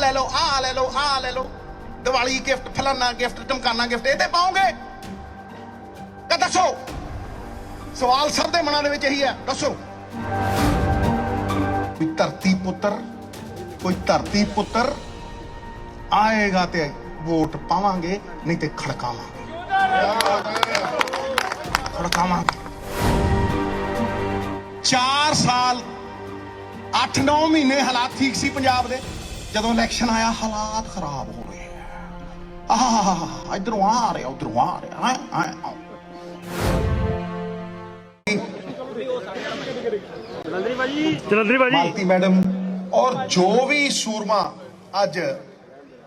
ले लो, आ ले लो, आ ले लो, दिवाली गिफ्ट, फलाना गिफ्ट, टमकाना गिफ्ट, ये पाओगे? क्या दसो? सवाल सब दे मनां दे विच यही है, दसो। धरती पुत्र, कोई धरती पुत्र आएगा ते वोट पावांगे, नहीं ते खड़कावांगे, खड़कावांगे। 4 साल 8-9 महीने हालात ठीक सी पंजाब दे, जदों इलेक्शन आया हालात खराब हो गए। इधरों आ रहे, उधरों आ रहे। मालती मैडम और जो भी सूरमा अज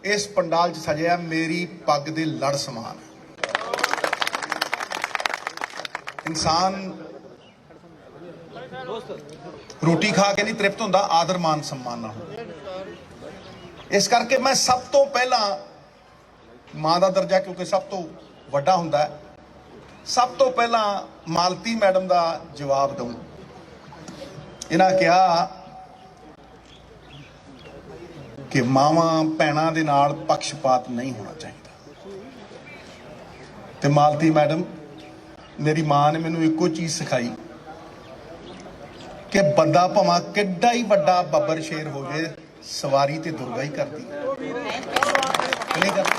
इस पंडाल च सजिया मेरी पग दे लड़ समान। इंसान रोटी खा के नहीं तृप्त होंदा, आदर मान सम्मान नाल। इस करके मैं सब तो पहला मां का दर्जा क्योंकि सब तो वड्डा हुंदा है, सब तो पहला मालती मैडम का जवाब दूं। इन्हां कहा कि मावां भैणां दे नाल पक्षपात नहीं होना चाहिए। ते मालती मैडम, मेरी मां ने मैनूं इक्को चीज़ सिखाई कि बंदा भावां किड्डा ही वड्डा बब्बर शेर हो जाए, सवारी ते दुर्गा ही करदी नहीं करदी।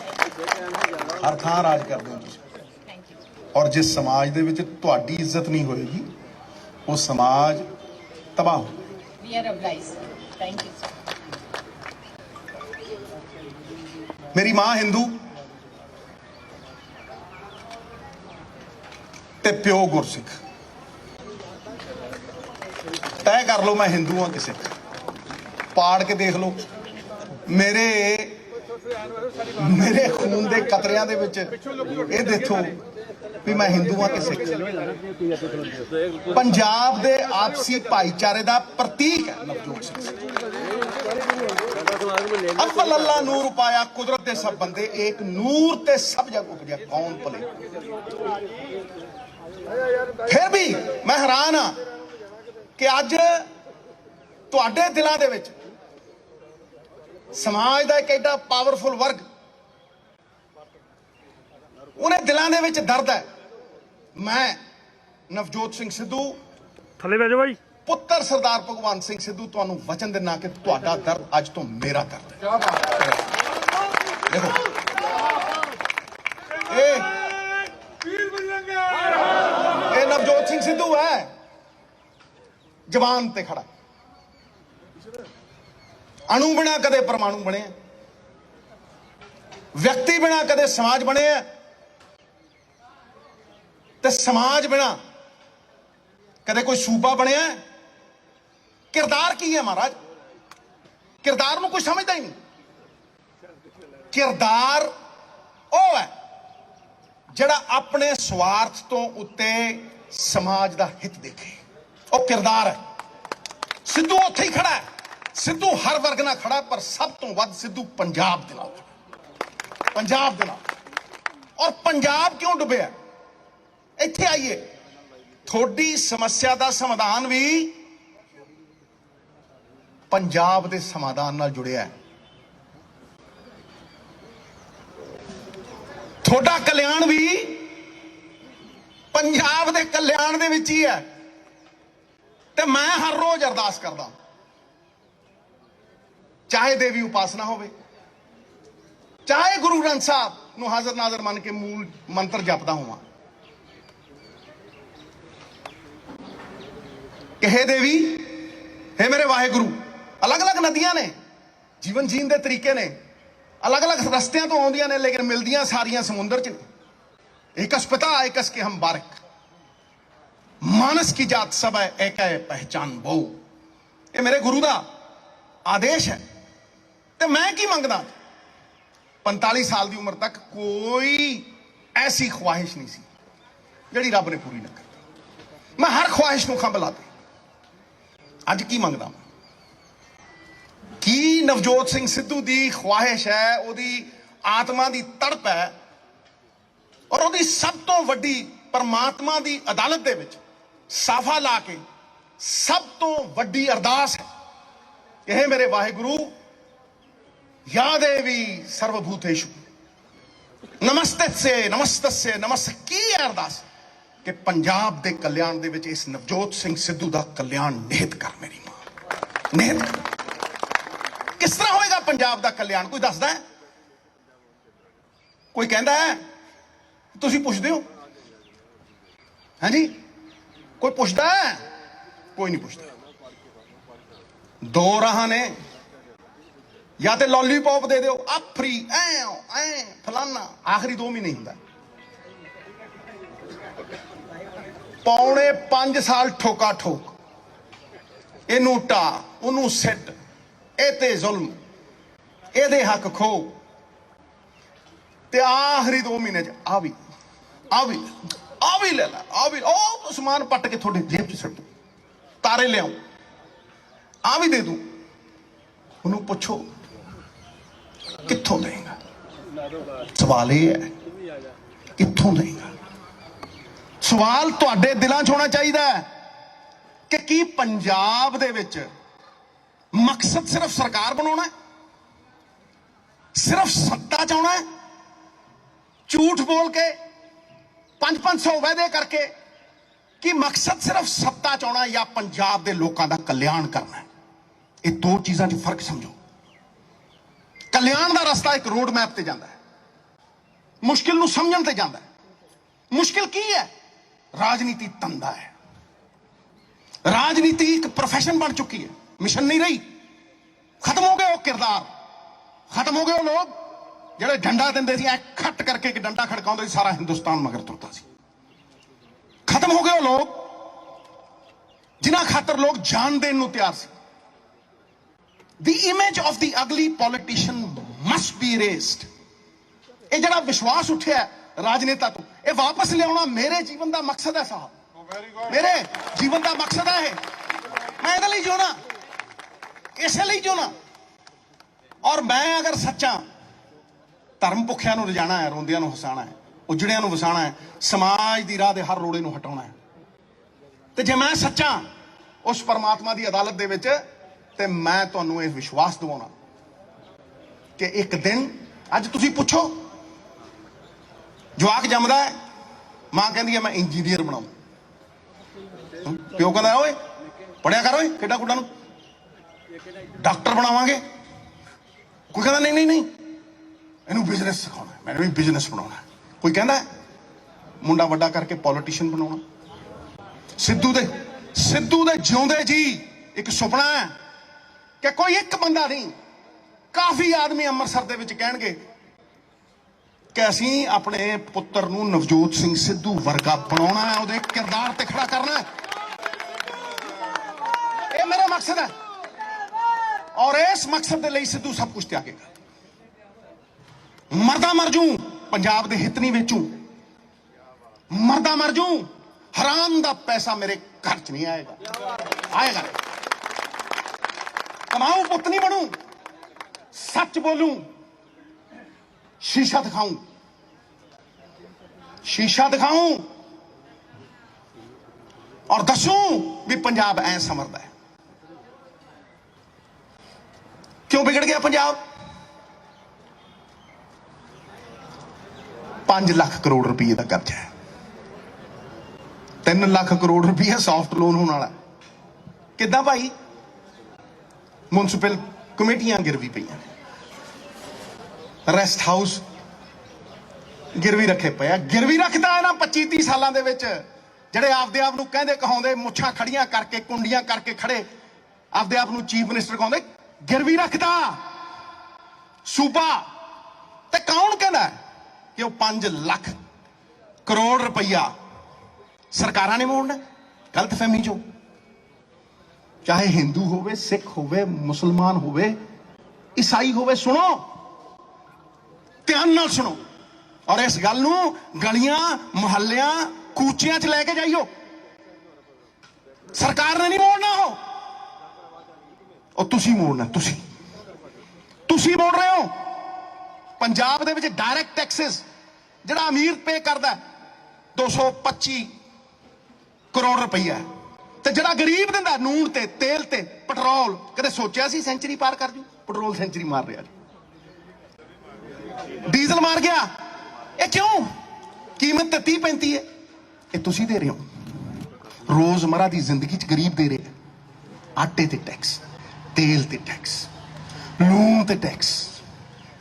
हर थां राज करदे हो तुसीं, और जिस समाज दे विच तुहाडी इज्जत नहीं होएगी वो समाज तबाह हो। मेरी मां हिंदू ते प्यो गुरसिख। तय कर लो मैं हिंदू हाँ कि सिख, पाड़ के देख लो मेरे खून के कतरियां दे विच ये देखो भी मैं हिंदू हाँ कि सिख। पंजाब दे आपसी भाईचारे का प्रतीक है नवजोत सिंह। अव्वल अल्लाह नूर पाया कुदरत दे सब बंदे, एक नूर ते सब जग उपजा कौन भले। फिर भी मैं हैरान हाँ कि अज तुहाडे दिलां दे विच समाज का एक एडा पावरफुल वर्ग, उन्हें दिलां दे विच दर्द है। मैं नवजोत सिंह सिद्धू थले बैठो भाई, पुत्र सरदार भगवंत सिंह सिद्धू तुहानूं वचन दिना कि तुहाडा दर्द अज तो मेरा दर्द है। देखो ये नवजोत सिंह सिद्धू है, जवान ते खड़ा, अणु बिना कदे परमाणु बने, व्यक्ति बिना कदे समाज बने, ते समाज बिना कदे कोई सूबा बने। किरदार की है महाराज? किरदार में कोई समझता ही नहीं। किरदार वो है जिहड़ा अपने स्वार्थ तो उत्ते समाज का हित देखे, वो किरदार है। सिद्धू उत्थे ही खड़ा है, सिद्धू हर वर्ग नाल खड़ा, पर सब तो वध सिद्धू पंजाब दे नाल खड़ा, पंजाब दे नाल। और पंजाब क्यों डुबिया? इत्थे आइए, थोड़ी समस्या का समाधान भी पंजाब के समाधान नाल जुड़िया है। थोड़ा कल्याण भी पंजाब के कल्याण दे विच ही है। ते मैं हर रोज अरदास करदा, चाहे देवी उपासना होवे, चाहे गुरु ग्रंथ साहब नूं हाजर नाजर मन के मूल मंत्र जपदा होवां कि हे देवी, हे मेरे वाहेगुरु। अलग अलग नदियां ने, जीवन जीन के तरीके ने, अलग अलग रस्तियां तो आउंदियां ने, लेकिन मिलदियां सारियां समुंदर च। एकस पिता एकस के हम बारक, मानस की जात सब है एक है पहचान बहु। ये मेरे गुरु का आदेश है। तो मैं की मंगदा? 45 साल की उम्र तक कोई ऐसी ख्वाहिश नहीं सी जिहड़ी रब ने पूरी ना कर। मैं हर ख्वाहिश नूं खंभ लाते। अज की मंगदा? की नवजोत सिंह सिद्धू की ख्वाहिश है, उहदी आत्मा की तड़प है, और उहदी सब तो वड्डी परमात्मा की अदालत दे विच साफा ला के सब तो वड्डी अरदास है कि हे मेरे वाहिगुरु, या देवी सर्वभूतेषु नमस्तस्य नमस् की अरदास कि पंजाब के कल्याण दे विच इस नवजोत सिंह सिद्धू का कल्याण निहित कर मेरी मां, निहित कर। किस तरह होएगा पंजाब का कल्याण? कोई दसदा है? कोई कहता है? तुसीं पुछदे हो? हाँ जी, कोई पुछदा है? कोई नहीं पुछदा। दो राह ने, या तो लॉलीपॉप दे दो आप फ्री ऐ फलाना, आखिरी 2 महीने हुंदा। पौने 5 साल ठोका ठोक, इनू टा उनू सिट, ए ते जुल्म, एदे हक खो, ते आखिरी 2 महीने च आ भी ले ला, आ भी ओ समान पट के थोड़े जेब च सट दो, तारे ले आऊं, आ भी दे दूं। उन्होंने पूछो कित्थों देगा? सवाल ये है, कित्थों देगा? सवाल तुहाडे दिलां च होना चाहिए कि की पंजाब दे विच मकसद सिर्फ सरकार बनाना है, सिर्फ सत्ता चाहना है, झूठ बोल के 500 वायदे करके, कि मकसद सिर्फ सत्ता चाहना है या पंजाब दे लोगों का कल्याण करना है? ये 2 चीज़ों च फर्क समझो। कल्याण का रास्ता एक रोड मैप ते जाता है, मुश्किल नूं समझण ते जाता है। मुश्किल की है? राजनीति तंदा है, राजनीति एक प्रोफेशन बन चुकी है, मिशन नहीं रही। खत्म हो गए वो किरदार, खत्म हो गए वो लोग ਜਿਹੜੇ ਡੰਡਾ ਦਿੰਦੇ ਸੀ, ਐ ਖੱਟ ਕਰਕੇ ਇੱਕ ਡੰਡਾ ਖੜਕਾਉਂਦੇ ਸੀ, ਸਾਰਾ ਹਿੰਦੁਸਤਾਨ ਮਗਰ ਤੁਰਦਾ ਸੀ। ਖਤਮ ਹੋ ਗਏ ਉਹ ਲੋਕ ਜਿਨ੍ਹਾਂ ਖਾਤਰ ਲੋਕ ਜਾਨ ਦੇਣ ਨੂੰ ਤਿਆਰ ਸੀ। The image of the ugly politician must be erased। ਇਹ ਜਿਹੜਾ ਵਿਸ਼ਵਾਸ ਉੱਠਿਆ ਰਾਜਨੇਤਾ ਤੋਂ, ਇਹ ਵਾਪਸ ਲਿਆਉਣਾ ਮੇਰੇ ਜੀਵਨ ਦਾ ਮਕਸਦ ਹੈ ਸਾਹਿਬ। ਮੇਰੇ ਜੀਵਨ ਦਾ ਮਕਸਦ ਹੈ ਇਹ। ਮੈਂ ਇਹਦੇ ਲਈ ਜਿਉਣਾ, ਇਸੇ ਲਈ ਜਿਉਣਾ। ਔਰ ਮੈਂ ਅਗਰ ਸੱਚਾ ਧਰਮ ਭੁੱਖਿਆਂ ਨੂੰ ਰਜਾਣਾ ਹੈ, ਰੋਂਦਿਆਂ ਨੂੰ ਹਸਾਣਾ ਹੈ, ਉਜੜਿਆਂ ਨੂੰ ਵਸਾਣਾ ਹੈ, ਸਮਾਜ ਦੀ ਰਾਹ ਦੇ ਹਰ ਰੋੜੇ ਨੂੰ ਹਟਾਉਣਾ ਹੈ, ਤੇ ਜੇ ਮੈਂ ਸੱਚਾ ਉਸ ਪਰਮਾਤਮਾ ਦੀ ਅਦਾਲਤ ਦੇ ਵਿੱਚ, ਤੇ ਮੈਂ ਤੁਹਾਨੂੰ ਇਹ ਵਿਸ਼ਵਾਸ ਦਿਵਾਉਣਾ ਕਿ ਇੱਕ ਦਿਨ, ਅੱਜ ਤੁਸੀਂ ਪੁੱਛੋ, ਜਵਾਕ ਜੰਮਦਾ ਹੈ, ਮਾਂ ਕਹਿੰਦੀ ਹੈ ਮੈਂ ਇੰਜੀਨੀਅਰ ਬਣਾਉਂ, ਪਿਓ ਕਹਿੰਦਾ ਓਏ ਪੜਿਆ ਕਰ, ਓਏ ਖੇਡਾਂ ਕੁੱਡਾਂ ਨੂੰ ਡਾਕਟਰ ਬਣਾਵਾਂਗੇ। ਕੋਈ ਕਹਿੰਦਾ ਨਹੀਂ ਨਹੀਂ ਇਹਨੂੰ ਬਿਜ਼ਨਸ ਸਿਖਾਉਣਾ, ਮੈਨੂੰ ਵੀ ਬਿਜ਼ਨਸ ਬਣਾਉਣਾ। ਕੋਈ ਕਹਿੰਦਾ ਮੁੰਡਾ ਵੱਡਾ ਕਰਕੇ ਪੋਲੀਟੀਸ਼ੀਅਨ ਬਣਾਉਣਾ। ਸਿੱਧੂ ਦੇ ਜਿਉਂਦੇ ਜੀ ਇੱਕ ਸੁਪਨਾ ਹੈ ਕਿ ਕੋਈ ਇੱਕ ਬੰਦਾ ਨਹੀਂ, ਕਾਫੀ ਆਦਮੀ ਅੰਮ੍ਰਿਤਸਰ ਦੇ ਵਿੱਚ ਕਹਿਣਗੇ ਕਿ ਅਸੀਂ ਆਪਣੇ ਪੁੱਤਰ ਨੂੰ ਨਵਜੋਤ ਸਿੰਘ ਸਿੱਧੂ ਵਰਗਾ ਬਣਾਉਣਾ ਹੈ, ਉਹਦੇ ਕਿਰਦਾਰ ਤੇ ਖੜਾ ਕਰਨਾ ਹੈ। ਇਹ ਮੇਰਾ ਮਕਸਦ ਹੈ, ਔਰ ਇਸ ਮਕਸਦ ਦੇ ਲਈ ਸਿੱਧੂ ਸਭ ਕੁਝ ਤਿਆਗੇਗਾ। ਮਰਦਾ ਮਰ ਜੂ, ਪੰਜਾਬ ਦੇ ਹਿੱਤ ਨਹੀਂ ਵੇਚੂ, ਮਰਦਾ ਮਰ ਜੂ, ਹਰਾਮ ਦਾ ਪੈਸਾ ਮੇਰੇ ਘਰ ਚ ਨਹੀਂ ਆਏਗਾ, ਆਏਗਾ। ਕਮਾਊ ਪੁੱਤ ਨਹੀਂ ਬਣੂ, ਸੱਚ ਬੋਲੂ, शीशा दिखाऊं, शीशा दिखाऊं और दसूं भी पंजाब ऐ समरदा है। क्यों बिगड़ गया पंजाब? 5 लाख करोड़ रुपये का कर्जा है, 3 लाख करोड़ रुपया सॉफ्ट लोन होने वाला। किदां भाई? म्युनिसिपल कमेटियां गिरवी पई, रेस्ट हाउस गिरवी रखे पे, गिरवी रखता है ना 25-30 सालों के ਜਿਹੜੇ ਆਪਦੇ ਆਪ ਨੂੰ ਕਹਿੰਦੇ ਕਹਾਉਂਦੇ, ਮੁੱਛਾਂ ਖੜੀਆਂ ਕਰਕੇ, ਕੁੰਡੀਆਂ ਕਰਕੇ ਖੜੇ, ਆਪਦੇ ਆਪ ਨੂੰ ਚੀਫ ਮਿਨਿਸਟਰ ਕਹਾਉਂਦੇ, गिरवी रखता सूबा। ਤੇ ਕੌਣ ਕਹਿੰਦਾ ਕਿ ਉਹ 5 ਲੱਖ ਕਰੋੜ ਰੁਪਈਆ ਸਰਕਾਰਾਂ ਨੇ ਮੋੜਨਾ? ਗਲਤਫਹਿਮੀ ਚੋਂ, ਚਾਹੇ ਹਿੰਦੂ ਹੋਵੇ, ਸਿੱਖ ਹੋਵੇ, ਮੁਸਲਮਾਨ ਹੋਵੇ, ਈਸਾਈ ਹੋਵੇ, ਸੁਣੋ, ध्यान नाल सुनो, और इस गल नूं गलियां मुहल्लियां कूचियां च लैके जाइयो। सरकार ने नहीं मोड़ना, हो तुसी मोड़ना, तुसी मोड़ रहे हो। पंजाब दे विच डायरैक्ट टैक्सेस जिहड़ा अमीर पे करदा 225 करोड़ रुपया, ते जिहड़ा गरीब दिंदा नून ते तेल ते पेट्रोल, कदे सोचिया सी सेंचुरी पार कर जू? पेट्रोल सेंचुरी मार रहा जी। डीजल मार गया। ये क्यों? कीमत तो 30-35 है। ये तुसी दे रहे हो। रोजमर्रा की जिंदगी च गरीब दे रहे। आटे ते टैक्स, तेल ते टैक्स, लून ते टैक्स।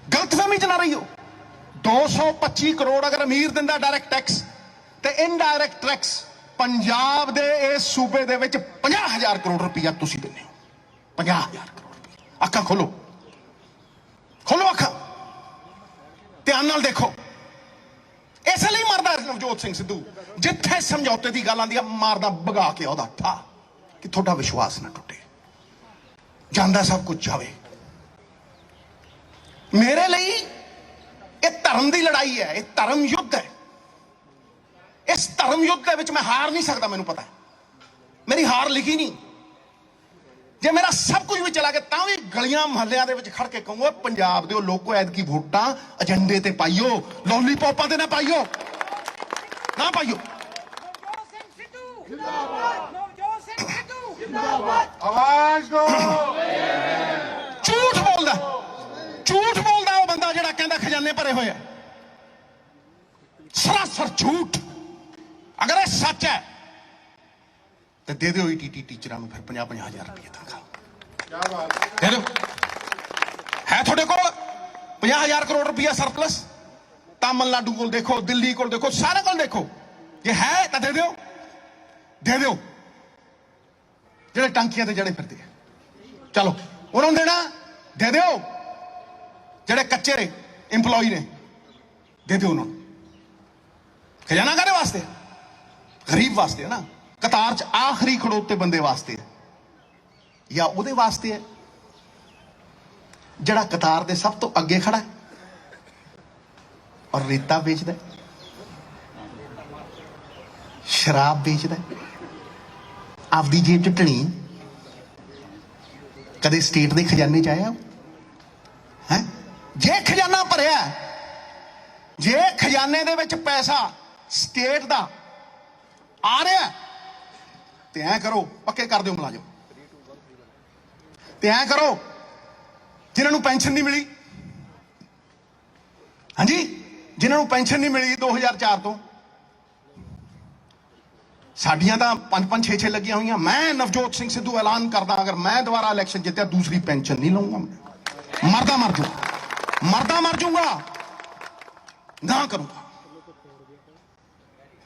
गलतफहमी च ना रही हो। 225 करोड़ अगर अमीर दिंदा डायरैक्ट टैक्स ते इनडायरैक्ट टैक्स पंजाब दे इस सूबे दे विच 50,000 करोड़ रुपया तुसी दिंदे हो। 50,000 करोड़ रुपया। अखां खोलो, खोलो अखां, ध्यान नाल देखो। इसलिए मरदा नवजोत सिंह सिद्धू, जिथे समझौते की गल आंदी मारदा भगा के ओहदा ठा कि थोड़ा विश्वास ना टुटे। जांदा सब कुछ जावे। मेरे लिए यह धर्म की लड़ाई है, यह धर्म युद्ध है। इस धर्म युद्ध के विच मैं हार नहीं सकता। मैनू पता है मेरी हार लिखी नहीं। जे मेरा सब कुछ भी चला गया तां भी गलियां महल्लियां दे विच खड़ के कहूंगा पंजाब दे लोगो ऐतकी वोटां एजेंडे ते पाइयो, लॉलीपॉपां ते ना पाइयो, ना पाइयो। झूठ बोलदा, झूठ बोलदा वो बंदा जिहड़ा कहंदा खजाने भरे होए आ। सरासर झूठ। अगर ये सच है तो दे दो ईटीटी टीचरां नूं फिर 50,000 रुपये तनख्वाह दे दो। है थोड़े को 50,000 करोड़ रुपया सरप्लस? तमिलनाडु को देखो, दिल्ली को देखो, सारे को देखो। ये है तो दे दो, दे दो। जेडे टांकियां ते जड़े फिरदे चलो उन्होंने देना, दे दो। जेडे कच्चे इंपलॉय ने दे दो उन्होंने। खजाना काहदे वास्ते? गरीब वास्ते है ना। कतार च आखिरी खड़ोते बंदे वास्ते है या उहदे वास्ते है जड़ा कतार दे सब तो अगे खड़ा है और रेता बेचदा है, शराब बेचदा है, आपदी जेब च ढणी। कदे स्टेट दे खजाने च आया है? जे खजाना भरिया, जे खजाने दे विच पैसा स्टेट दा आ रहा ते ऐ करो पक्के कर दो मुलाजम। ते ऐ करो जिन्होंने पेंशन नहीं मिली, हाँ जी, जिन्होंने पेंशन नहीं मिली 2004 तो, साडियां तो 5-5 6-6 लगियां हुई। मैं नवजोत सिंह सिद्धू ऐलान करदा अगर मैं दोबारा इलेक्शन जितया दूसरी पेंशन नहीं लूंगा। मरदा मर जाऊंगा, मरदा मर जाऊंगा, ना करूंगा।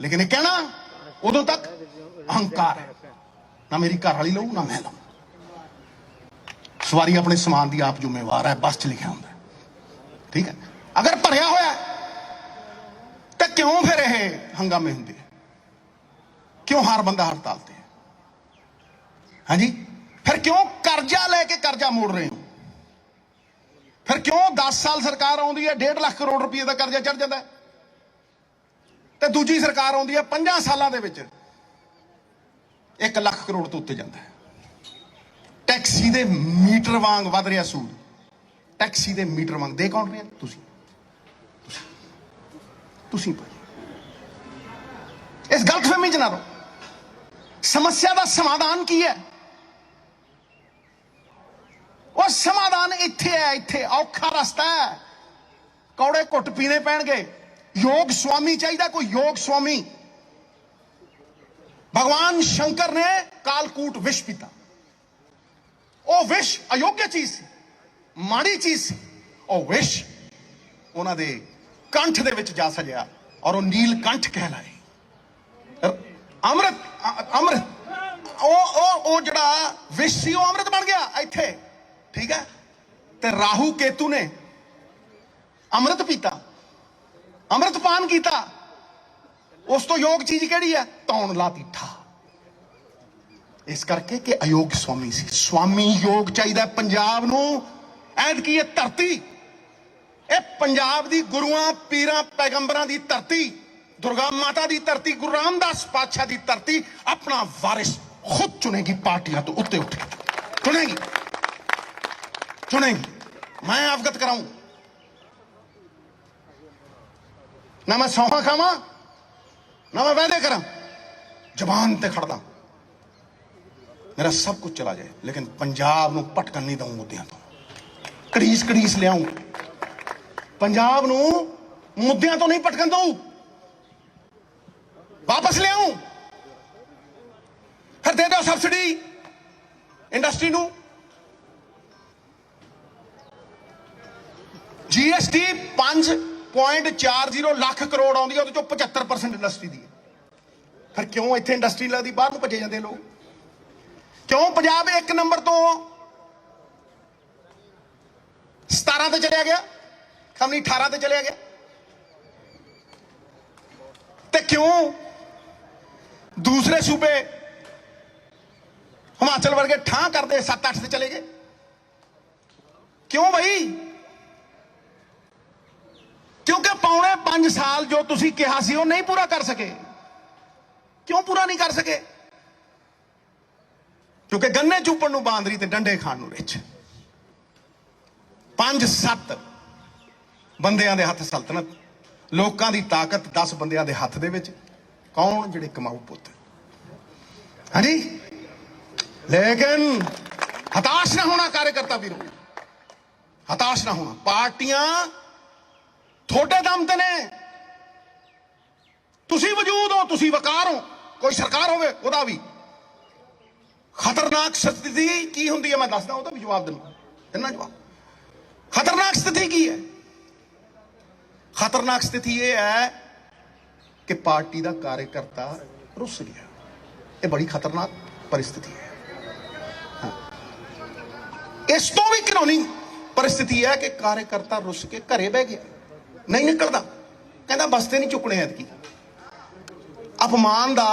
लेकिन ये कहना उदों तक अहंकार है। ना मेरी घर वाली लू ना मैं लू। सवारी अपने समान की आप जिम्मेवार है, बस च लिखा होंगे। ठीक है, अगर भरिया होया तो क्यों फिर यह हंगामे होंगे? क्यों हर बंदा हड़ताल ते? हाँ जी, फिर क्यों कर्जा लेके कर्जा मोड़ रहे हो? फिर क्यों 10 साल सरकार आउंदी है 1.5 लाख करोड़ रुपये का कर्जा चढ़ जाता है तो दूजी सरकार आउंदी है 5 सालों के विच 1 लाख करोड़ तो उत्ते जाता है। टैक्सी दे मीटर वांग वध रहा सूद। टैक्सी दे मीटर वांग दे कौन रहे? तुसी इस गलतफहमी च ना रहो। समस्या का समाधान की है? और समाधान इत्थे है, इत्थे औखा रास्ता है। कौड़े घुट पीने पैणगे। योग स्वामी चाहिए, कोई योग स्वामी। भगवान शंकर ने कालकूट विष पीता। ਉਹ ਵਿਸ਼ ਅਯੋग्य ਚੀਜ਼ ਸੀ, ਮਾੜੀ ਚੀਜ਼ ਸੀ। ਉਹ ਵਿਸ਼ ਉਹਨਾਂ ਦੇ ਕੰਠ ਦੇ ਵਿੱਚ ਜਾ ਸਜਿਆ ਔਰ ਉਹ ਨੀਲ ਕੰਠ ਕਹਿਲਾਏ। ਅੰਮ੍ਰਿਤ ਅੰਮ੍ਰਿਤ ਉਹ ਜਿਹੜਾ ਵਿਸ਼ ਸੀ ਉਹ ਅੰਮ੍ਰਿਤ ਬਣ ਗਿਆ ਇੱਥੇ। ਠੀਕ ਹੈ, ਤੇ ਰਾਹੂ ਕੇਤੂ ਨੇ ਅੰਮ੍ਰਿਤ ਪੀਤਾ, ਅੰਮ੍ਰਿਤਪਾਨ ਕੀਤਾ। ਉਸ ਤੋਂ ਯੋਗ ਚੀਜ਼ ਕਿਹੜੀ ਹੈ? ਧੌਣ ਲਾਤੀ ਠਾ। इस करके कि अयोग स्वामी सी। स्वामी योग चाहिए पंजाब नूं। ऐतकी ये धरती, ये पंजाब दी गुरुआं पीरां पैगंबरां दी धरती, दुर्गा माता दी धरती, गुरु रामदास पातशाह दी धरती अपना वारिस खुद चुनेगी। पार्टियां तो उत्ते उठ के चुनेगी, चुनेगी। मैं अवगत कराऊं ना, मैं सौहा खावां ना मैं वादे करा। जबान ते खड़दा, मेरा सब कुछ चला जाए लेकिन पंजाब नूं भटकन नहीं दूं। मुद्दों तो घड़ीस घड़ीस लियाऊं, पंजाब नूं मुद्दियां तो नहीं पटकन दूं, वापस ले आऊं, फिर दे दो सबसिडी इंडस्ट्री नूं। जीएसटी 5.40 लाख करोड़ आउंदी है, ਉਹਦੇ ਚੋਂ 75% इंडस्ट्री दी है। फिर क्यों इत्थे इंडस्ट्री लगदी, बाहर नूं भजे जांदे लोग? क्यों पंजाब 1 नंबर तो 17 ਤੇ ਚਲਿਆ ਗਿਆ, ਖਮਨੀ 18 ਤੇ ਚਲਿਆ ਗਿਆ? ਤੇ क्यों दूसरे सूबे हिमाचल वर्गे ਠਾਂ करते 7-8 से चले गए? क्यों भाई? क्योंकि पौने 5 साल जो तुसी कहा सी वो नहीं पूरा कर सके। क्यों पूरा नहीं कर सके? क्योंकि गन्ने चूपण नूं बांदरी ते डंडे खाण नूं रिछ। 5-7 ਬੰਦਿਆਂ ਦੇ ਹੱਥ ਸਲਤਨਤ, ਲੋਕਾਂ ਦੀ ਤਾਕਤ 10 ਬੰਦਿਆਂ ਦੇ ਹੱਥ ਦੇ ਵਿੱਚ। ਕੌਣ? ਜਿਹੜੇ ਕਮਾਊ ਪੁੱਤ। ਹਾਂਜੀ, लेकिन हताश ना होना कार्यकर्ता वीरों, हताश ना होना। पार्टियां थोड़े दम ते ने, तुसी वजूद हो, तुसी वकार हो। कोई सरकार होवे ओदा भी खतरनाक स्थिति की हुंदी है, मैं दसदा ओदा भी जवाब देना जवाब। खतरनाक स्थिति की है? खतरनाक स्थिति यह है कि पार्टी का कार्यकर्ता रुस गया। ये बड़ी खतरनाक परिस्थिति है। इस तो भी घिनौनी परिस्थिति है कि कार्यकर्ता रुस के घरे बह गया, नहीं निकलता, कहता बस्ते नहीं चुकने ऐतकी, अपमान का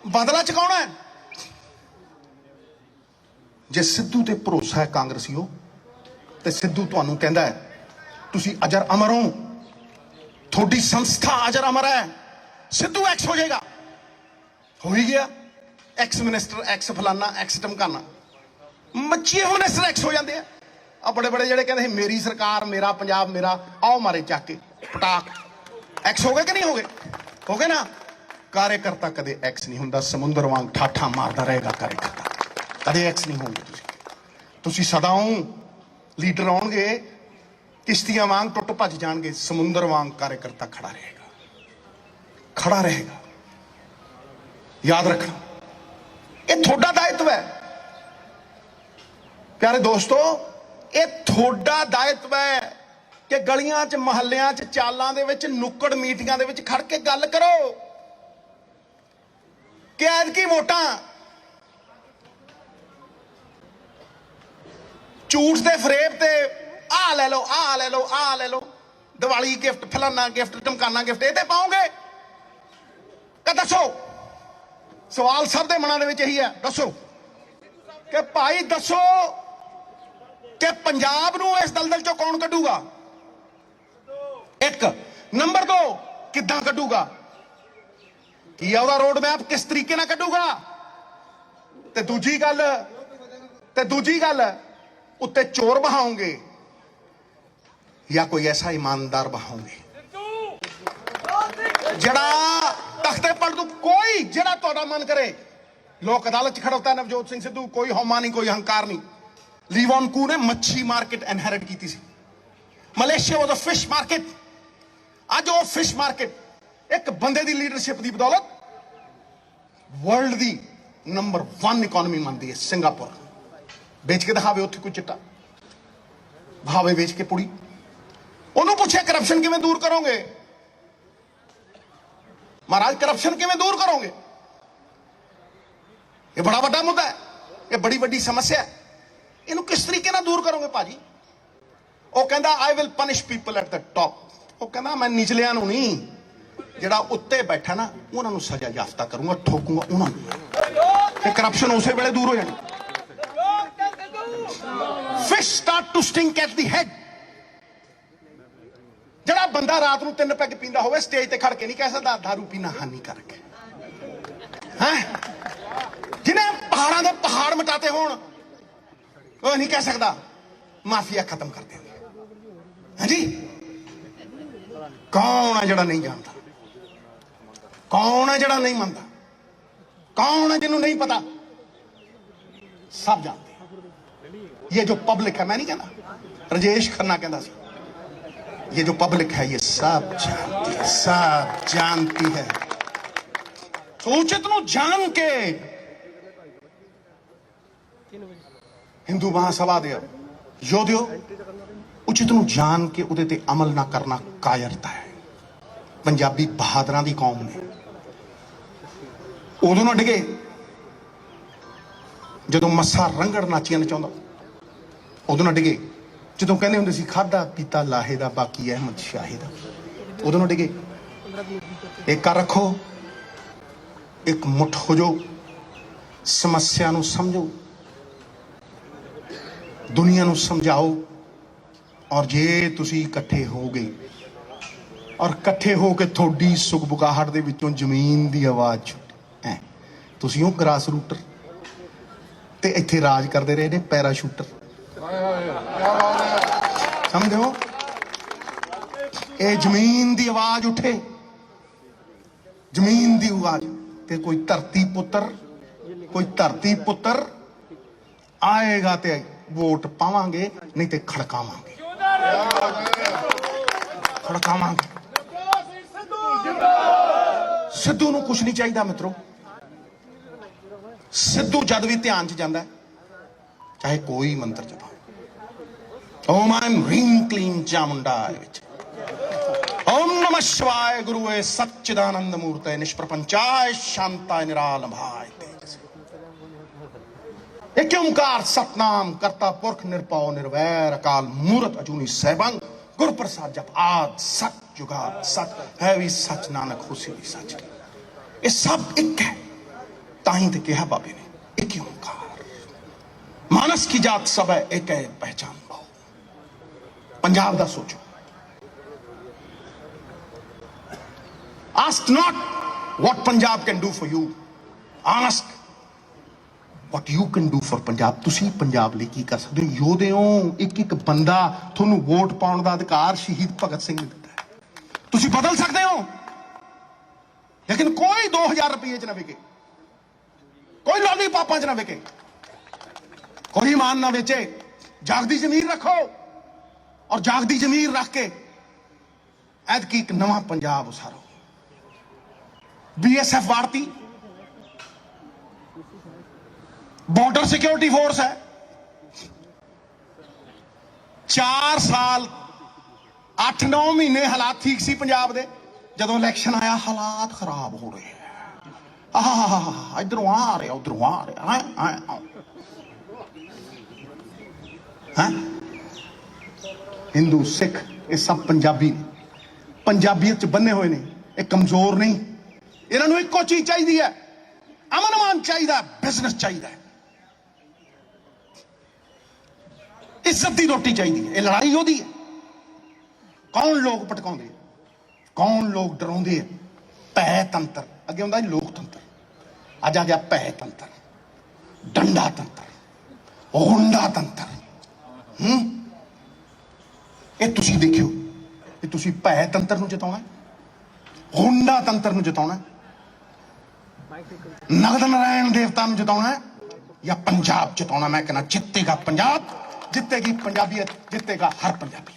बदला चुकाना है। जे सिद्धू ते भरोसा है कांग्रेसियों, ते सिद्धू तुहानू कहता है तुसी अजर अमर हो, थोड़ी संस्था अजर अमर है, सिद्धू एक्स हो जाएगा। हो ही गया, एक्स मिनिस्टर, एक्स फलाना, एक्स टमकाना, मच्छी मिनिस्टर एक्स हो जाते हैं। आ बड़े बड़े जेडे कहते मेरी सरकार, मेरा पंजाब, मेरा, आओ मारे चक के पटाक, एक्स हो गए कि नहीं हो गए? हो गए ना। कार्यकर्ता कदे एक्स नहीं होंदा, समुंदर वांग ठाठा मारदा रहेगा कार्यकर्ता, कदे एक्स नहीं होंगे। तुसी सदाओं लीडर आउणगे, किश्तियां वांग टुट भज जाणगे, समुंदर वांग कार्यकर्ता खड़ा रहेगा, खड़ा रहेगा। याद रखना, ये थोड़ा दायित्व है प्यारे दोस्तों, ये थोड़ा दायित्व है कि गलियां च, महल्लियां च, चालां दे विच, नुक्कड़ मीटिंगां दे विच खड़ के गल करो कि ऐतकी वोटां झूठ दे फरेब ते आ ले लो, आ ले लो, आ ले लो, दिवाली गिफ्ट, फलाना गिफ्ट, टमकाना गिफ्ट, ये पाओगे कि दसो? सवाल सब दे मनां दे विच यही है, दसो कि भाई दसो कि पंजाब नूं इस दलदल चों कौन कड्डूगा? एक नंबर 2 किद्दां कड्डूगा? की है रोड मैप, किस तरीके नाल कड्डूगा? ते दूजी गल उत्ते चोर बहाओगे या कोई ऐसा ईमानदार बहाओगे जड़ा तख्ते पढ़ दू? कोई जड़ा तुहाडा मन करे लोक अदालत च खड़ोता है नवजोत सिंह सिद्धू, कोई हौमा नहीं, कोई अहंकार नहीं। लीवॉन कू ने मच्छी मार्केट इनहेरिट की थी, Malaysia was a fish market. आज वो फिश मार्केट एक बंदे की लीडरशिप की बदौलत वर्ल्ड की नंबर 1 इकोनॉमी बनती है। सिंगापुर बेच के दिखावे, उत्थे कोई चिट्टा भावे बेच के पुड़ी। उन्होंने पूछा करप्शन किवें दूर करोगे? महाराज करप्शन किवें दूर करोगे? ये बड़ा बड़ा मुद्दा है, ये बड़ी बड़ी समस्या है। इनू किस तरीके ना दूर करोगे भाजी? वो कहता I will punish people at the top. वो कहता मैं निचलियां नू नहीं, जिहड़ा उत्ते बैठा ना उन्होंने सजा याफ्ता करूंगा, ठोकूंगा उन्होंने। करप्शन उस वेले दूर हो जानी। Fish start to stink at the head. जिहड़ा बंदा रात नू 3 पैग पींदा होवे, स्टेज ते खड़ के नहीं कह सकदा दारू पीना हानिकारक है। जिन्हें पहाड़ों के पहाड़ मिटाते होण, वो नहीं कह सकता माफिया खत्म कर देंगे। हाँ जी, कौन है जड़ा नहीं जानता? कौन है जड़ा नहीं मानता? कौन है जिन्होंने नहीं पता? सब जानते हैं। ये जो पब्लिक है, मैं नहीं कहना, राजेश खन्ना कहता सी ये जो पब्लिक है ये सब जानती है, सब जानती है। उचित ਨੂੰ ਜਾਣ ਕੇ ਹਿੰਦੂ ਮਹਾਸਭਾ ਦੇ ਯੋਧਿਓ, ਉਚਿਤ ਨੂੰ ਜਾਣ ਕੇ ਉਹਦੇ ਤੇ ਅਮਲ ਨਾ ਕਰਨਾ ਕਾਇਰਤਾ ਹੈ। ਪੰਜਾਬੀ ਬਹਾਦਰਾਂ ਦੀ ਕੌਮ ਨੇ ਉਦੋਂ ਨਾ ਡਿਗੇ ਜਦੋਂ ਮੱਸਾ ਰੰਗੜ ਨਾਚੀਆਂ ਨਚਾਉਂਦਾ, ਉਦੋਂ ਨਾ ਡਿਗੇ ਜਦੋਂ ਕਹਿੰਦੇ ਹੁੰਦੇ ਸੀ ਖਾਦਾ ਪੀਤਾ ਲਾਹੇ ਦਾ ਬਾਕੀ ਅਹਿਮਦ ਸ਼ਾਹੇ ਦਾ, ਉਦੋਂ ਨਾ ਡਿਗੇ। ਇੱਕ ਕਰ ਰੱਖੋ, ਇੱਕ ਮੁੱਠ ਹੋ ਜਾਓ, ਸਮੱਸਿਆ ਨੂੰ ਸਮਝੋ, ਦੁਨੀਆ ਨੂੰ ਸਮਝਾਓ। ਔਰ ਜੇ ਤੁਸੀਂ ਇਕੱਠੇ ਹੋ ਗਏ ਔਰ ਇਕੱਠੇ ਹੋ ਕੇ ਤੁਹਾਡੀ ਸੁਗਬੁਗਾਹਟ ਦੇ ਵਿੱਚੋਂ ਜ਼ਮੀਨ ਦੀ ਆਵਾਜ਼ ਛੁੱਟੀ, ਤੁਸੀਂ ਉਹ ਗ੍ਰਾਸ ਰੂਟਰ ਤੇ ਇੱਥੇ ਰਾਜ ਕਰਦੇ ਰਹੇ ਨੇ ਪੈਰਾਸ਼ੂਟਰ, ਸਮਝੋ। ਇਹ ਜ਼ਮੀਨ ਦੀ ਆਵਾਜ਼ ਉੱਠੇ, ਜ਼ਮੀਨ ਦੀ ਆਵਾਜ਼ ਤੇ ਕੋਈ ਧਰਤੀ ਪੁੱਤਰ ਆਏਗਾ ਤੇ ਵੋਟ ਪਾਵਾਂਗੇ, ਨਹੀਂ ਤੇ ਖੜਕਾਵਾਂਗੇ। ਸਿੱਧੂ ਨੂੰ ਕੁਛ ਨਹੀਂ ਚਾਹੀਦਾ ਮਿੱਤਰੋ। ਸਿੱਧੂ ਜਦ ਵੀ ਧਿਆਨ 'ਚ ਜਾਂਦਾ ਚਾਹੇ ਕੋਈ ਮੰਤਰ ਜਪਾਓ, ਓਮ ਆਇਮ ਰੀਮ ਕਲੀਮ ਚਾਮੁੰਡਾ ਵਿੱਚ ओम नमः शिवाय गुरुवे सच्चिदानंद मूर्ते निष्प्रपंचाय शांताय निरालंभाय तेजसे। एक ओंकार सतनाम करता पुरख निरपौ निर्वैर अकाल मूरत अजूनी सैभंग गुर प्रसाद जप आद सच जुगाद सच है भी सच नानक होसी भी सच। ये सब एक है, ताही ते कहा बाबे ने एक ही ओंकार। मानस की जात सब है एक है पहचान भाव। पंजाब दा सोचो, ask not what Punjab can do for you, ask what you can do for Punjab। ਤੁਸੀਂ ਪੰਜਾਬ ਲਈ ਕੀ ਕਰ ਸਕਦੇ ਹੋ? ਯੋਧੇ ਹੋ, ਇੱਕ ਇੱਕ ਬੰਦਾ ਤੁਹਾਨੂੰ ਵੋਟ ਪਾਉਣ ਦਾ ਅਧਿਕਾਰ ਸ਼ਹੀਦ ਭਗਤ ਸਿੰਘ ਨੇ ਦਿੱਤਾ ਹੈ। ਤੁਸੀਂ ਬਦਲ ਸਕਦੇ ਹੋ, ਲੇਕਿਨ ਕੋਈ 2000 ਰੁਪਏ 'ਚ ਨਾ ਵਿਕੇ, ਕੋਈ ਲਾਲੀ ਪਾਪਾਂ 'ਚ ਨਾ ਵਿਕੇ, ਕੋਈ ਇਮਾਨ ਨਾ ਵੇਚੇ। ਜਾਗਦੀ ਜ਼ਮੀਰ ਰੱਖੋ ਔਰ ਜਾਗਦੀ ਜ਼ਮੀਰ ਰੱਖ ਕੇ ਐਤਕੀ ਇੱਕ ਨਵਾਂ ਪੰਜਾਬ ਉਸਾਰੋ। बीएसएफ भारती बॉर्डर सिक्योरिटी फोर्स है। 4 साल 8-9 महीने हालात ठीक सी पंजाब दे, जदों इलेक्शन आया हालात खराब हो रहे हैं। इधरों आ रहे उधरों आ रहे। हिंदू सिख ये सब पंजाबी ने, पंजाबीयत च बन्ने हुए ने, ये कमजोर नहीं। इन्होंने एको चीज चाहिए है, अमन मान चाहिए, बिजनेस चाहिए, इज्जत की रोटी चाहिए। ये लड़ाई होती है, कौन लोग भटकाउंदे, कौन लोग डराउंदे है। भै तंत्र अगे हुंदा लोकतंत्र, अज आ गया भै तंत्र, डंडा तंत्र, गुंडा तंत्र। ये तुसी देखियो, ये तुसी भै तंत्र नूं जिताउणा, गुंडा तंत्र नूं जिताउणा, नगद नारायण देवता नूं जिताउणा या पंजाब जिताउणा। मैं कहना जितेगा पंजाब, जितेगी पंजाबीयत, जितेगा हर पंजाबी।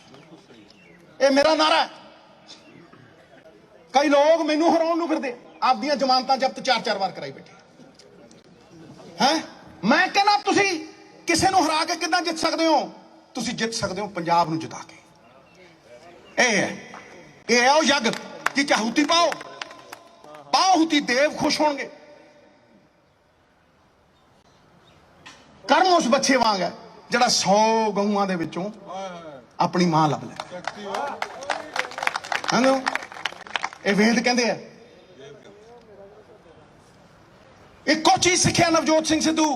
ये मेरा नारा है। कई लोग मैनू हराउण नूं फिरदे, आपदियां जमानतां जब्त 4-4 बार कराई बैठे हैं। मैं कहना तुसी किसे नूं हरा के किदां जित सकदे हो? तुसी जित सकदे हो पंजाब नूं जिता के। ये है वो यज्ञ कि आहूति पाओ, आहूति देव खुश होंगे। कर्म उस बच्चे वांग है जड़ा 100 गऊआं दे विचों अपनी मां लभ ले। ये वेद कहते हैं। एको चीज सिक्ख्या नवजोत सिंह सिद्धू,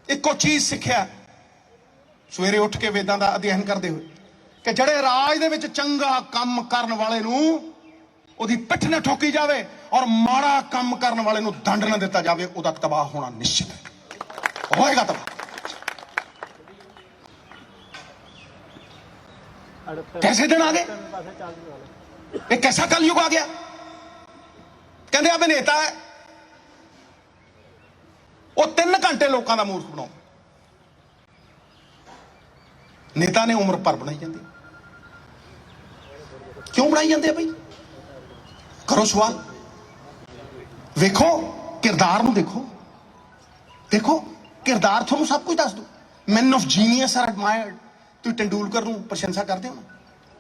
एको चीज सिक्ख्या सवेरे उठ के वेदां दा अध्ययन करते हुए कि जड़े राज दे विच चंगा काम करन वाले नूं ओदी पिठ न ठोकी जावे और माड़ा काम करन वाले नूं दंड न दिता जावे, ओदा तबाह होना निश्चित है, होएगा तबाह। कैसे दिन आ गए? एक कैसा कलयुग आ गया? कहते अब नेता है वो 3 घंटे लोगों का मूर्ख बनाओ। नेता ने उम्र भर बनाई जाती, क्यों बनाई जाते हैं भाई? करो सवाल, वेखो किरदार नूं, देखो देखो किरदार थोनों सब कुछ दस दो। Man of genius are admired, तुम तेंदुलकर नूं प्रशंसा करते हो ना।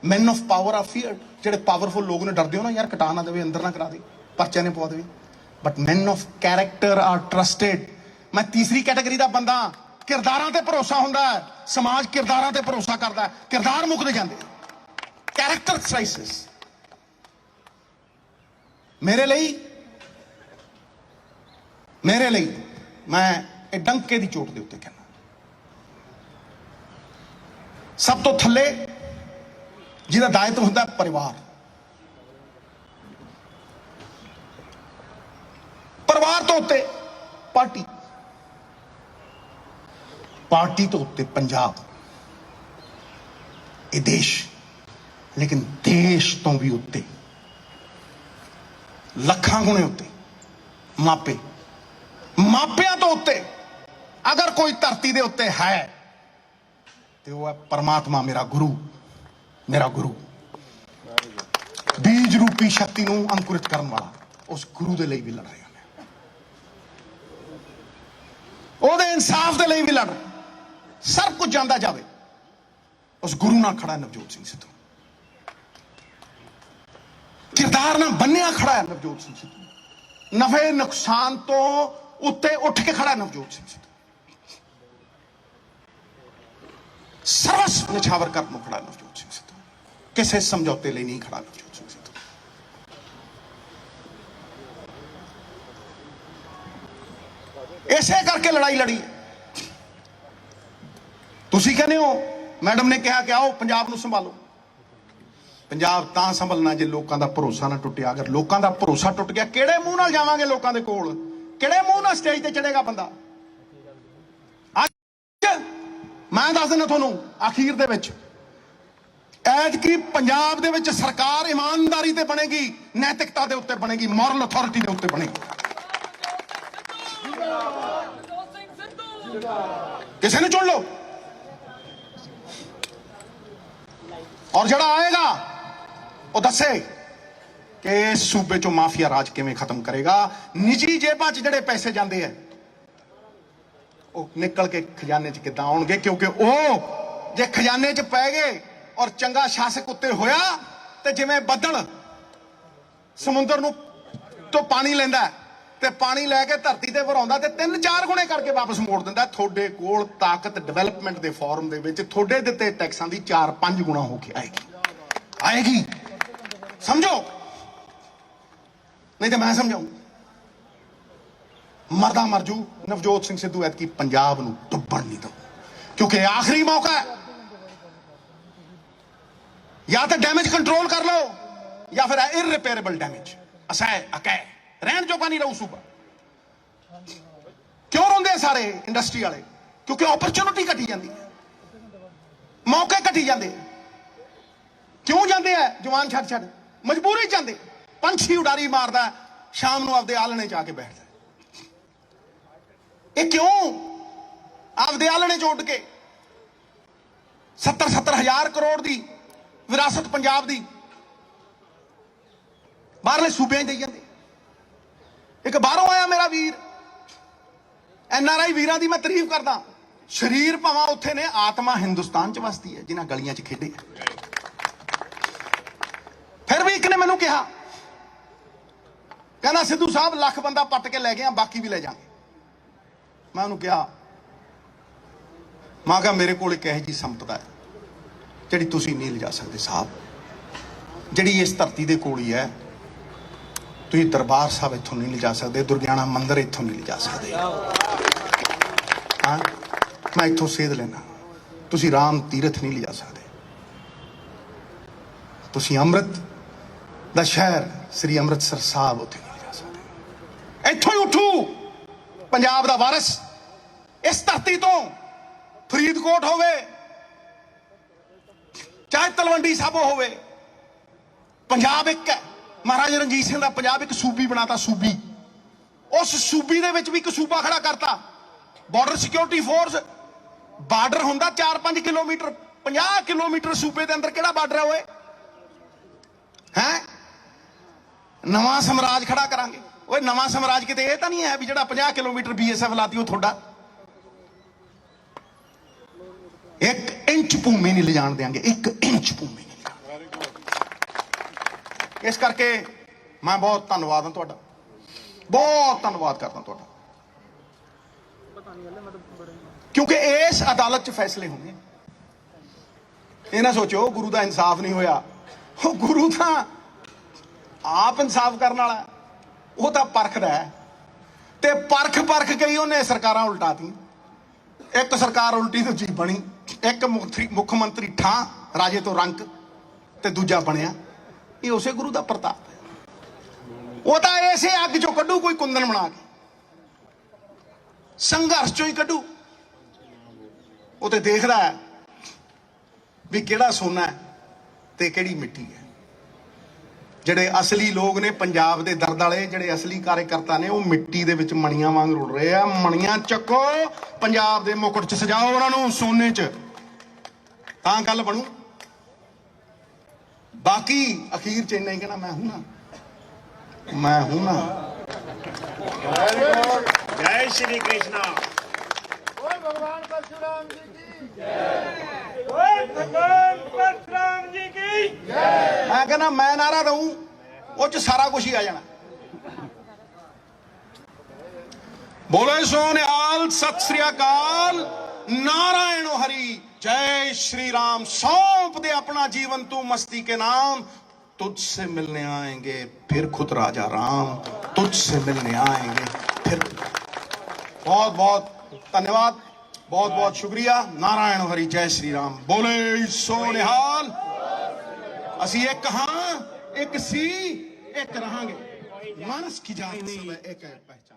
Man of power are feared, जेडे पावरफुल लोग ने डरते हो ना, यार कटा ना देवे, अंदर ना करा दे, परचे ने पवा देवे। But man of character are trusted. मैं तीसरी कैटेगरी का बंदा, किरदारां ते भरोसा हुंदा है, समाज किरदारां ते भरोसा करता है, किरदार मुकदे जांदे, कैरेक्टर क्राइसिस। मेरे लिए मैं ਇਹ ਡੰਕੇ ਦੀ ਚੋਟ ਦੇ ਉੱਤੇ कहना, सब तो थले जिहदा दायित्व हुंदा परिवार, परिवार तो उत्ते पार्टी, पार्टी तो उत्ते पंजाब, ये देश, लेकिन देश तो भी उत्ते लखां गुणे उत्ते मापे, मापिया तो उत्ते अगर कोई धरती दे उत्ते है तो वह है परमात्मा, मेरा गुरु, मेरा गुरु। बीज रूपी शक्ति नूं अंकुरित करने वाला, उस गुरु दे लई भी लड़ रहे हैं, ओहदे इंसाफ दे लई भी लड़ रहे। सब कुछ जांदा जावे, उस गुरु नाल खड़ा नवजोत सिंह सिद्धू, किरदार नाल बन्निया खड़ा है नवजोत सिंह सिद्धू, नफे नुकसान तो उत्ते उठ के खड़ा नवजोत सिंह सिद्धू, सर्वस्व निछावर कर खड़ा नवजोत सिंह सिद्धू, किसी समझौते लिए नहीं खड़ा नवजोत सिंह सिद्धू। इसे करके लड़ाई लड़ी है। तुसी कहने हो मैडम ने कहा कि आओ पंजाब नूं संभालो, पंजाब तां संभलना जे लोकां दा भरोसा ना टुटिया। अगर लोकां दा भरोसा टुट गया, किहड़े मूंह नाल जावांगे लोकां दे कोल, किहड़े मूंह नाल स्टेज ते चढ़ेगा बंदा? मैं दस दिना थोनों आखिर दे विच, ऐतकी पंजाब दे विच सरकार ईमानदारी ते बनेगी, नैतिकता दे उत्ते बनेगी, मॉरल अथॉरिटी दे उत्ते बनेगी। किसी ने चुन लो, और जड़ा आएगा वो दसे कि इस सूबे चो माफिया राज किवें खत्म करेगा। निजी जेबां च जिहड़े पैसे जाते हैं वो निकल के खजाने च किद्दां आउणगे, क्योंकि वो जे खजाने च पै गए और चंगा शासक उत्ते होया ते जिवें बदल समुंदर नूं तो पानी लैंदा ते पानी लैके धरती ते भराउंदा ते 3-4 गुणे करके वापस मोड़ दिंदा। थोड़े कोल ताकत डेवलपमेंट दे फॉर्म दे विच थोड़े दित्ते टैक्सां दी 4-5 गुणा होके आएगी। समझो, नहीं तो मैं समझाऊं, मरदा मरजू नवजोत सिंह सिद्धू ऐतकी पंजाब नूं डुब्बण नहीं दो, क्योंकि आखिरी मौका है। या तो डैमेज कंट्रोल कर लो या फिर इररिपेयरेबल डैमेज, असह अकै रहन जोगा नहीं रहू सूबा। क्यों रोंदे सारे इंडस्ट्री वाले? क्योंकि अपॉर्चुनिटी घटी जाती है, मौके घटी जाते। क्यों जाते हैं जवान छड़ छड़? मजबूरी जाते। पंछी उडारी मारदा, शाम को आपदे आलने च आके बैठदा। ये क्यों? आपदे आलने च उड़ के 70-70 हज़ार करोड़ की विरासत पंजाब की बाहरले सूबे दे जाते। एक बाहरों आया मेरा वीर, NRI वीरां दी मैं तारीफ करदा। शरीर भावां उत्थे ने, आत्मा हिंदुस्तान च वसदी है, जिन्हां गलियां च खेडे। फिर भी एक ने मैनू कहा, कहना सिद्धू साहब लख बंदा पट के लै गए, बाकी भी ले जाएंगे। मैं उन्होंने कहा, मैं कहा मेरे को एक यही जी संपदा है जिहड़ी तुसीं नहीं लिजा सकते साहब, जिहड़ी इस धरती दे कोल ही है। तुसीं दरबार साहब इत्थों नहीं लिजा सकते, दुर्गियाना मंदिर इत्थों नहीं लिजा सकते। हाँ, मैं इत्थों सेध लेना। तुसीं राम तीरथ नहीं लिजा सकते, तुसीं अमृत दा शहर श्री अमृतसर साहब उत्थे नहीं लिजा सकते। इत्थों ही उठू पंजाब दा वारिस, इस धरती तो फरीदकोट होवे चाहे तलवंडी साबो होवे, पंजाब एक है। महाराजा रणजीत सिंह दा पंजाब एक सूबी बनाता, सूबी। उस सूबी दे विच भी एक सूबा खड़ा करता। बॉर्डर सिक्योरिटी फोर्स, बार्डर हुंदा 4-5 किलोमीटर, 50 किलोमीटर सूबे दे अंदर केड़ा बार्डर है ओए? ਹੈ ਨਵਾਂ ਸਮਰਾਜ ਖੜਾ ਕਰਾਂਗੇ। ਓਏ ਨਵਾਂ ਸਮਰਾਜ ਕਿਤੇ ਇਹ ਤਾਂ ਨਹੀਂ ਹੈ ਵੀ ਜਿਹੜਾ 50 ਕਿਲੋਮੀਟਰ ਬੀਐਸਐਫ ਲਾਤੀ ਉਹ ਤੁਹਾਡਾ। 1 ਇੰਚ ਭੂਮੀ ਨਹੀਂ ਲਿਜਾਣ ਦੇਾਂਗੇ, 1 ਇੰਚ ਭੂਮੀ ਨਹੀਂ ਲਿਜਾਣ। ਇਸ ਕਰਕੇ ਮੈਂ ਬਹੁਤ ਧੰਨਵਾਦ ਹਾਂ ਤੁਹਾਡਾ, ਬਹੁਤ ਧੰਨਵਾਦ ਕਰਦਾ ਤੁਹਾਡਾ, ਕਿਉਂਕਿ ਇਸ ਅਦਾਲਤ 'ਚ ਫੈਸਲੇ ਹੁੰਦੇ। ਇਹ ਨਾ ਸੋਚੋ ਗੁਰੂ ਦਾ ਇਨਸਾਫ ਨਹੀਂ ਹੋਇਆ, ਉਹ ਗੁਰੂ ਤਾਂ ਆਪ ਇਨਸਾਫ ਕਰਨ ਵਾਲਾ, ਉਹ ਤਾਂ ਪਰਖਦਾ ਹੈ। ਤੇ ਪਰਖ ਕਈ ਉਹਨੇ ਸਰਕਾਰਾਂ ਉਲਟਾਤੀ। ਇੱਕ ਸਰਕਾਰ ਉਲਟੀ ਦੂਜੀ ਬਣੀ, ਇੱਕ ਮੁੱਖ ਮੰਤਰੀ ਠਾਂ ਰਾਜੇ ਤੋਂ ਰੰਕ ਤੇ ਦੂਜਾ ਬਣਿਆ। ਇਹ ਉਸੇ ਗੁਰੂ ਦਾ ਪ੍ਰਤਾਪ ਹੈ। ਉਹ ਤਾਂ ਇਸੇ ਅੱਗ ਚੋਂ ਕੱਢੂ ਕੋਈ ਕੁੰਦਨ ਬਣਾ ਕੇ, ਸੰਘਰਸ਼ ਚੋਂ ਹੀ ਕੱਢੂ। ਉਹ ਤੇ ਦੇਖਦਾ ਹੈ ਵੀ ਕਿਹੜਾ ਸੋਨਾ ਹੈ ਤੇ ਕਿਹੜੀ ਮਿੱਟੀ ਹੈ। ਜਿਹੜੇ ਅਸਲੀ ਲੋਕ ਨੇ ਪੰਜਾਬ ਦੇ ਦਰਦ ਵਾਲੇ, ਜਿਹੜੇ ਅਸਲੀ ਕਾਰਜਕਰਤਾ ਨੇ, ਉਹ ਮਿੱਟੀ ਦੇ ਵਿੱਚ ਮਣੀਆਂ ਵਾਂਗ ਰੁਲ ਰਹੇ ਆ। ਮਣੀਆਂ ਚੱਕੋ, ਪੰਜਾਬ ਦੇ ਮੁਕਟ 'ਚ ਸਜਾਓ ਉਹਨਾਂ ਨੂੰ ਸੋਨੇ 'ਚ, ਤਾਂ ਗੱਲ ਬਣੂ। ਬਾਕੀ ਅਖੀਰ 'ਚ ਇੰਨਾ ਹੀ ਕਹਿਣਾ, ਮੈਂ ਹੂੰ ਨਾ, ਮੈਂ ਹੂੰ ਨਾ। जय श्री कृष्णा। भगवान परशुराम जी की भगवान परशुराम जी की। मैं कहना मैं नारा दूं, वो च सारा कुछ ही आ जाना। बोले सो निहाल, सत श्री अकाल, नारायण हरि, जय श्री राम। सौंप दे अपना जीवन तू मस्ती के नाम, तुझसे मिलने आएंगे फिर खुद राजा राम, तुझसे मिलने आएंगे फिर। बहुत बहुत धन्यवाद, बहुत बहुत शुक्रिया। नारायण हरि, जय श्री राम। बोले सो निहाल। असी एक हाँ, एक सी, एक रहांगे। मानस की जात सब एक है पहचान।